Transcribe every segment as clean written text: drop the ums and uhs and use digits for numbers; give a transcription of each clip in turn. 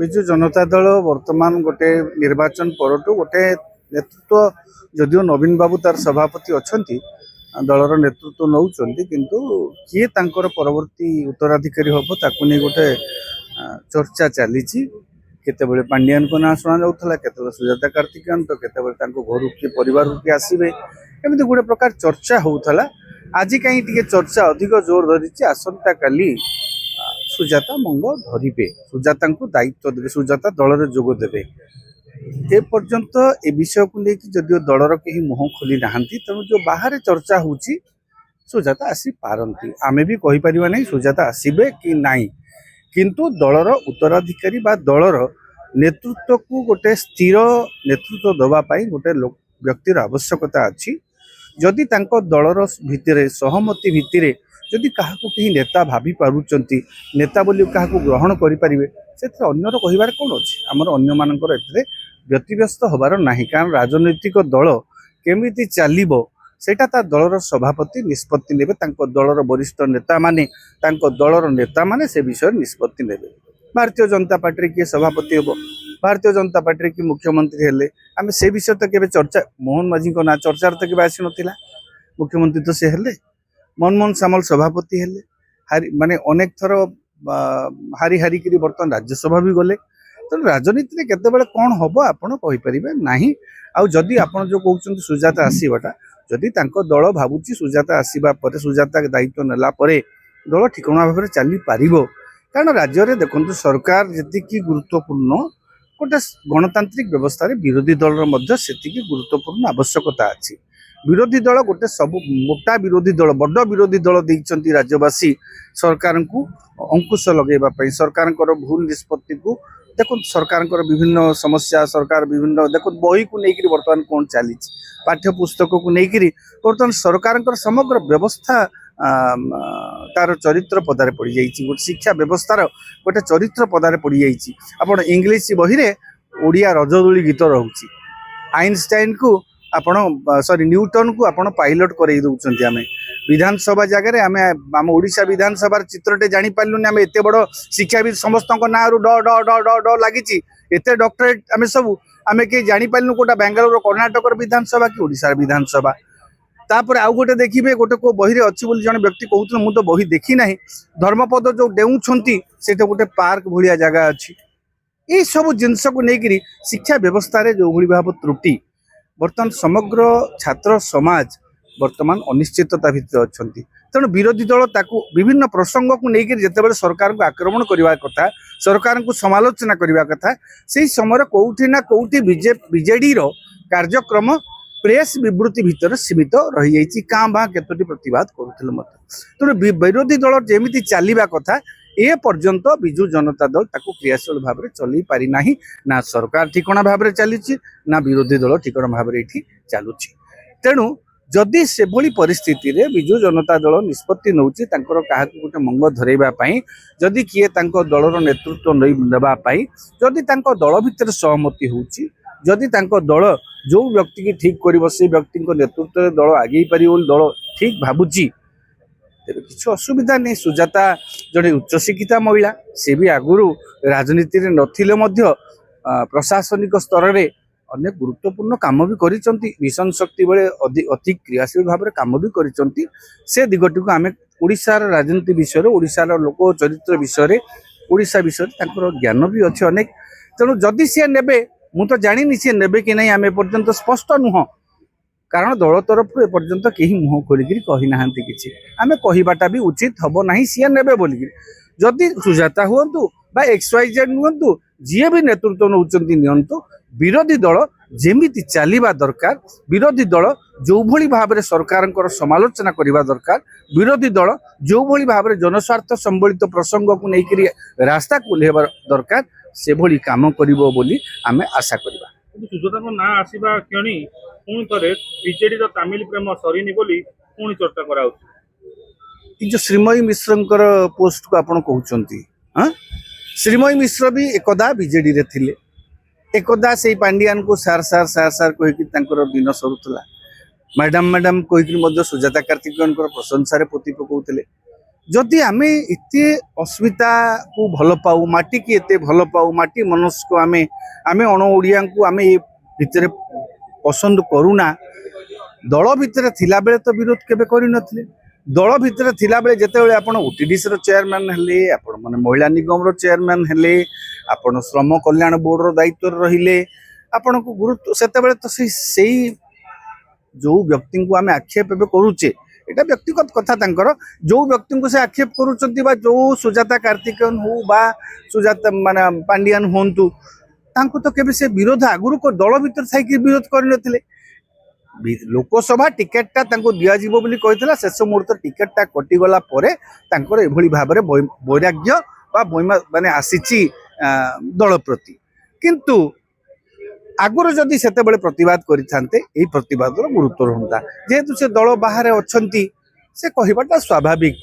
विजु जनता दल वर्तमान गोटे निर्वाचन परटू गोटे नेतृत्व जदिव नवीन बाबू तार सभापति अच्छा दलर नेतृत्व नौ किंतु किए तांकर परवर्ती उत्तराधिकारी हम ताकू नहीं गोटे चर्चा चली केतबेले पांडियान को ना शुणा जाऊला केतबेले सुजाता कार्तिकेयन तो केतबेले घर किए परिवार किए आसवे एमती गोटे प्रकार चर्चा होता आज कहीं चर्चा अधिक जोर धरी आसंता काली सुजाता मंग धरवे सुजाता को दायित्व देवे सुजाता दल में जोग देवे ए पर्यंत ए विषय को लेकिन जदिव दलर कहीं मुह खोली ना तेणु जो बाहर चर्चा होची सुजाता आसी पारंती आमे भी कहि परिबा नहीं सुजाता आसीबे कि नहीं किंतु दलर उत्तराधिकारी बा दलर नेतृत्व को गोटे स्थिर नेतृत्व दबा पाई गोटे व्यक्तिर आवश्यकता अच्छी जदि तांको दलर भितरे सहमति भितरे जदि क्या कहीं नेता भाभी पारुचंती नेता बोली क्या ग्रहण करें से अन्यर कहार कौन अच्छे आमर अन्य मानकर एते व्यतिव्यस्त हबार नहीं कारण राजनैतिक दल केमिति चलिबो सेटा ता दलर सभापति निष्पत्ति नेबे तांको दलर वरिष्ठ नेता माने तांको दलर नेता माने से विषय निष्पत्ति नेबे भारतीय जनता पार्टी किए सभापति हेबो भारतीय जनता पार्टी की मुख्यमंत्री हेले आमे से विषय तो केबे चर्चा मोहन माझी को ना चर्चा तो केबे आसी नथिला मुख्यमंत्री तो से हेले मनमोहन सामल सभापति हेले माने अनेक थर हारी हारी करी बर्तमान राज्यसभा भी गले तो राजनीति में केतेबेले कौन हम आपड़ कहीपर ना आउ जदि आपड़ जो कहते सुजाता आसवाटा जदि तांको दल भावुची सुजाता आसवा पर सुजाता दायित्व नेला परे दल ठिकणा भाव में चली पार कारण राज्य में देखो सरकार जी गुरुत्वपूर्ण गोटे गणतांत्रिक व्यवस्था विरोधी दल से गुरुत्वपूर्ण आवश्यकता अच्छी विरोधी दल गोटे सब मोटा विरोधी दल बड़ विरोधी दल देइचंती राज्यवासी सरकार को अंकुश लगेगा सरकार भूल निष्पत्ति को देखो सरकार विभिन्न समस्या सरकार विभिन्न देखो बही को लेकर बर्तमान कौन चली पाठ्य पुस्तक को लेकर बर्तमान सरकार समग्र व्यवस्था तार चरित्र पदारे पड़ जाइए गोटे शिक्षा व्यवस्थार गोटे चरित्र पदारे पड़ जाइए आप इंग्लीश बही रे ओडिया रजदोली गीत रोचे आइनस्टाइन को आपण सॉरी न्यूटन को आपण पायलट करई दउचंती आमे विधानसभा जगह आम आम ओडिशा विधानसभा चित्रटे जानी पारलुनी आम एते बड़ शिक्षाविद समस्त ना ड ड ड ड ड लगी एते डॉक्टरेट आम सब आम कहीं जानी पारलु कोटा बेंगालोर कर्णाटक विधानसभा कि ओडिशा विधानसभा तापर आउ गोटे देखिए गोटे को बही अच्छी बोली जन व्यक्ति कहते मुझे तो बही देखी ना धर्मपद जो डेउछंती से गोटे पार्क भाया जगह अच्छी ये सब जिनस को लेकर शिक्षा व्यवस्था जो भाव त्रुटि बर्तमान समग्र छात्र समाज वर्तमान अनिश्चितता भितर अच्छा तेणु विरोधी दल ताकू विभिन्न प्रसंग को लेकर जितेबाला सरकार को आक्रमण करने कथा सरकार को समालोचना करने कथा से समय कौटी ना कौटी बीजेडी कार्यक्रम प्रेस विवृत्ति भितर सीमित रही जाइए क्या बा केतोटी प्रतिवाद करुले तेणु विरोधी दल जमी चलवा कथा ए पर्यंत विजु जनता दल ताकू क्रियाशील भाव में चल पारि नाही ना सरकार ठिकणा भाव में चली ना विरोधी दल ठिकणा भाव में ये चलुची तेणु जदि से भली परिस्थिति रे विजु जनता दल निष्पत्ति नौची तांकर काहाकू गोटे मंग धरैबा जदि किए तांको दलर नेतृत्व नेबा जदि तांको दल भितर सहमति होउची जदि तांको दल जो व्यक्ति की ठीक करिवो से व्यक्ति नेतृत्व दल आगे पारि दल ठीक भाबुची तेरे किसी असुविधा नहीं सुजाता जड़े उच्चशिक्षिता महिला से भी आगुरी राजनीति में नथिले मध्य प्रशासनिक स्तर में अनेक गुरुत्वपूर्ण काम भी करिसंती मिशन शक्ति बेले अति क्रियाशील भाव में काम भी करिसंती से दिगटी को आम ओडिशार राजनीति विषय ओडिशार लोक चरित्र विषय ओडिशा विषय तांकर ज्ञान भी अच्छे अनेक तेणु जदि सी नेबे मु तो जानी सी नेबे कि नहीं आम एपर्यंत स्पष्ट नुह कारण दल तरफ एपर्यंत कहीं मुह खोलिकी कही ना कि आम कहवाटा भी उचित हम ना सी ने बोलिकी जदि सुजाता हूँ बा XYZ हूँ जी भी नेतृत्व नौकरी विरोधी दल जेमिति चलवा दरकार विरोधी दल जो भली भाव में सरकार समालोचना करने दरकार विरोधी दल जो भली भाव में जनस्वार्थ संबलित प्रसंग को लेकर रास्ता खोलेवा दरकार से भली काम करिवो बोली आमे आशा करबा सुजाता ना आसवा क्षणी पुणी थे बीजेडी तामिल प्रेम सरीनी बोली पुणी चर्चा कराउछि जो श्रीमयी मिश्र पोस्ट को आपण कहउचंती हां श्रीमयी मिश्र भी एकदा बीजेडी रे थिले एकदा से पांडियान को सार सार सार सार कहि दिन सरुला मैडम मैडम कहि सुजाता कार्तिकेयन प्रशंसा पोती पकाउथिले जदि आमे इते अस्मिता को भल पाऊ माटी की एते भल पाऊ माटी मनुष्य को आमे आमे अण ओडिया को आमे ए भितर पसंद करूना दल भितर थिला बेले तो विरोध केबे करि नथिले दल भितर थिला बेले जेतेबेले आपण ओटीडीसी रो चेयरमैन हेले आपण माने महिला निगम रो चेयरमैन हेले आपण श्रम कल्याण बोर्ड रो दायित्व रहिले आपण को गुरुत्व सेतेबेले तो सेही जो व्यक्ति को आमे आक्षेप एबे करूचे एटा व्यक्तिगत कथा तांकर जो व्यक्ति को से आक्षेप करूचंती बा जो सुजाता कार्तिकेयन हो बा सुजाता माने पांडियान होंतु तांको तो केबे से विरोध आगुरु को दल भितर थाई कि विरोध कर नथिले लोकसभा टिकेटटा तांको दिया जीवो बोली कहितला शेष मुहूर्त टिकेटटा कटि गला परे तांकर एभली भाबरे वैराग्य बा माने आसीची दल प्रति किंतु आगुर जदि सेतेबेले प्रतिवाद करिथान्ते एई प्रतिवादर गुरुत्व रहंता जेहेतु से दल बाहर अछंती से कहिबाटा स्वाभाविक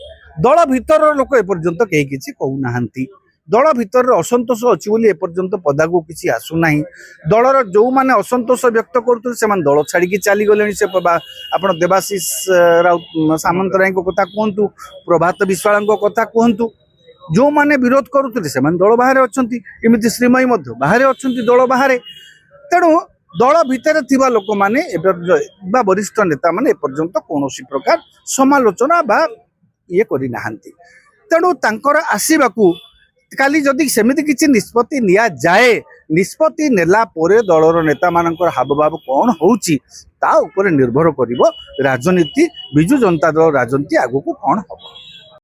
दल भितर लोक एपर्यंत केही किछि कहू नाहंती दल भितर असंतोष अछि बोली एपर्यंत पदाको किछि आसु नाही दलर जो माने असंतोष व्यक्त करथुले सेमान दल छाड़ी कि चाली गलेनी से आपण देवाशीष राउत सामंतराय को कथा कहंतु प्रभात विश्वाल को कथा कहंतु जो माने विरोध करुथुले सेमान दल बाहर अछंती एमिति श्रीमयी मध्य बाहर अछंती दल बाहर तेणु दल भितर थिबा लोक माने बा वरिष्ठ नेता माने एपर्यंत कौनसी प्रकार समालोचना बा ये करि नाहंती तेणु तांकर आसीबाकू काली जदि सेमिति किछि निष्पत्ति निया जाए निष्पत्ति नेला परे दलर नेता मानकर हावभाव कौन होउची ता ऊपर निर्भर करिवो राजनीति बिजु जनता दल राजनीति आगु को कौन हबो।